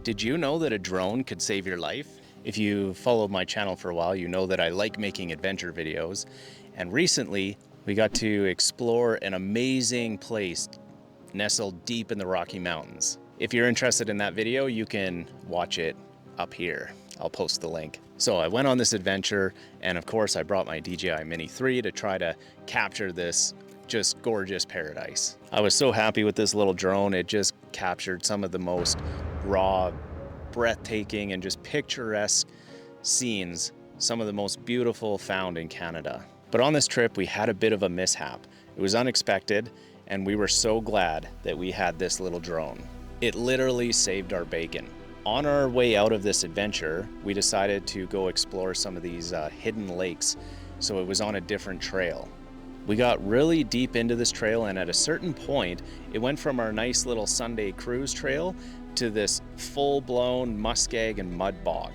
Did you know that a drone could save your life? If you followed my channel for a while, you know that I like making adventure videos. And recently, we got to explore an amazing place nestled deep in the Rocky Mountains. If you're interested in that video, you can watch it up here. I'll post the link. So I went on this adventure, and of course I brought my DJI Mini 3 to try to capture this just gorgeous paradise. I was so happy with this little drone. It just captured some of the most raw, breathtaking, and just picturesque scenes, some of the most beautiful found in Canada. But on this trip, we had a bit of a mishap. It was unexpected, and we were so glad that we had this little drone. It literally saved our bacon. On our way out of this adventure, we decided to go explore some of these hidden lakes, so it was on a different trail. We got really deep into this trail, and at a certain point, it went from our nice little Sunday cruise trail to this full-blown muskeg and mud bog.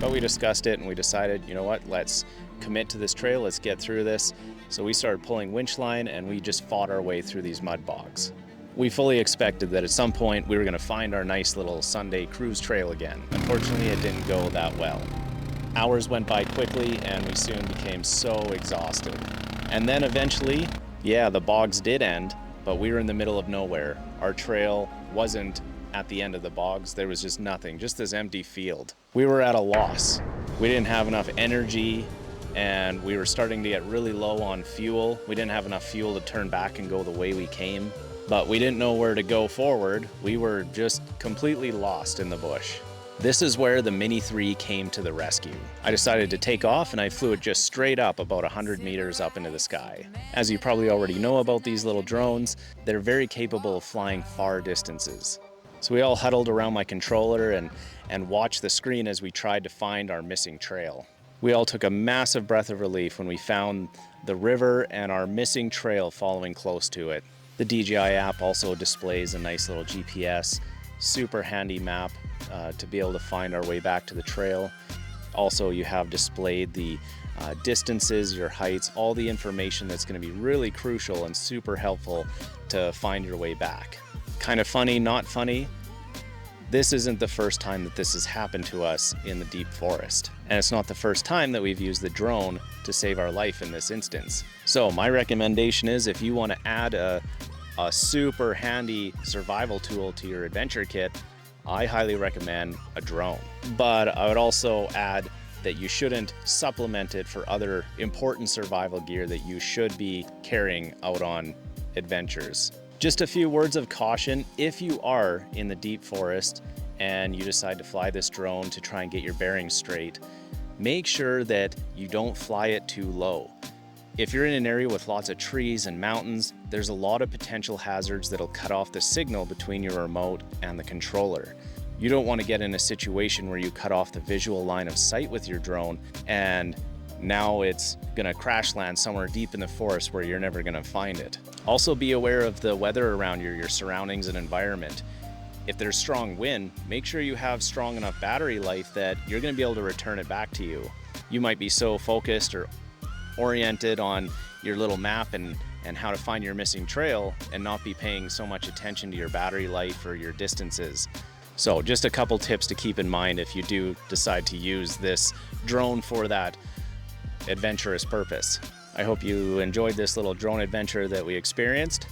But we discussed it and we decided, you know what, let's commit to this trail, let's get through this. So we started pulling winch line and we just fought our way through these mud bogs. We fully expected that at some point we were going to find our nice little Sunday cruise trail again. Unfortunately, it didn't go that well. Hours went by quickly and we soon became so exhausted. And then eventually, yeah, the bogs did end, but we were in the middle of nowhere. Our trail wasn't at the end of the bogs. There was just nothing, just this empty field. We were at a loss. We didn't have enough energy and we were starting to get really low on fuel. We didn't have enough fuel to turn back and go the way we came. But we didn't know where to go forward. We were just completely lost in the bush. This is where the Mini 3 came to the rescue. I decided to take off and I flew it just straight up about 100 meters up into the sky. As you probably already know about these little drones, they're very capable of flying far distances. So we all huddled around my controller and watched the screen as we tried to find our missing trail. We all took a massive breath of relief when we found the river and our missing trail following close to it. The DJI app also displays a nice little GPS, super handy map to be able to find our way back to the trail. Also, you have displayed the distances, your heights, all the information that's going to be really crucial and super helpful to find your way back. Kind of funny, not funny. This isn't the first time that this has happened to us in the deep forest. And it's not the first time that we've used the drone to save our life in this instance. So my recommendation is if you want to add a super handy survival tool to your adventure kit, I highly recommend a drone. But I would also add that you shouldn't supplement it for other important survival gear that you should be carrying out on adventures. Just a few words of caution: if you are in the deep forest and you decide to fly this drone to try and get your bearings straight, make sure that you don't fly it too low. If you're in an area with lots of trees and mountains, there's a lot of potential hazards that'll cut off the signal between your remote and the controller. You don't want to get in a situation where you cut off the visual line of sight with your drone and now it's gonna crash land somewhere deep in the forest where you're never gonna find it. Also be aware of the weather around you, your surroundings and environment. If there's strong wind, make sure you have strong enough battery life that you're gonna be able to return it back to you. You might be so focused or oriented on your little map and how to find your missing trail and not be paying so much attention to your battery life or your distances. So just a couple tips to keep in mind if you do decide to use this drone for that adventurous purpose. I hope you enjoyed this little drone adventure that we experienced.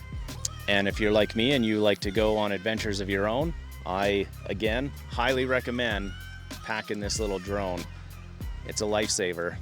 And if you're like me and you like to go on adventures of your own, I, again, highly recommend packing this little drone. It's a lifesaver.